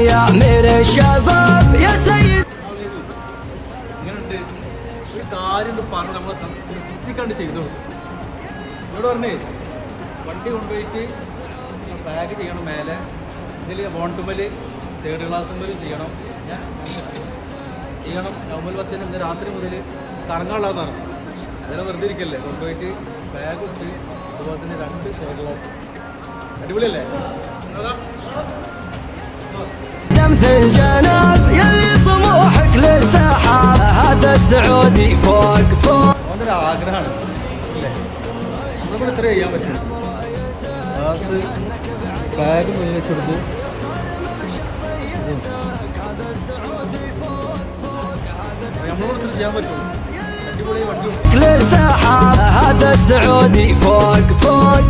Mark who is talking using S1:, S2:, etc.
S1: يا أمير الشباب يا سيد.
S2: ഇങ്ങനെയുണ്ട് ഒരു കാര്യം പറഞ്ഞു നമ്മൾ വൃത്തിക്കണ്ട് ചെയ്തു എന്നോട് പറഞ്ഞേ വണ്ടി കൊണ്ടുപോയിട്ട് പാക്ക് ചെയ്യണം മേലെ ഇതിൽ ബോണ്ടുമ്മൽ തേർഡ് ക്ലാസ്സുമ്മൽ ചെയ്യണം നവംബർ 10 ഇന്ന് രാത്രി മുതൽ കറങ്ങാനുള്ളതെന്ന് പറഞ്ഞു. അതിനെ വെറുതെ ഇരിക്കല്ലേ കൊണ്ടുപോയിട്ട് ബാഗ് ഉണ്ട് അതുപോലെ തന്നെ 2 ഷേർട്ട് ക്ലാസ് അടിപൊളിയല്ലേ
S1: مثل جناب يلي طموحك للسحاب هذا السعودي فوق فوق.
S2: അവൻ്റെ ആഗ്രഹമാണ് അല്ലേ നമ്മളിവിടെ ഇത്ര ചെയ്യാൻ പറ്റും ക്ലാസ് ബാഗ് മുന്നിൽ വെച്ചെടുത്തു നമ്മളിവിടെ ഇത്ര ചെയ്യാൻ പറ്റും അടിപൊളി വണ്ടി
S1: للسحاب هذا السعودي فوق فوق.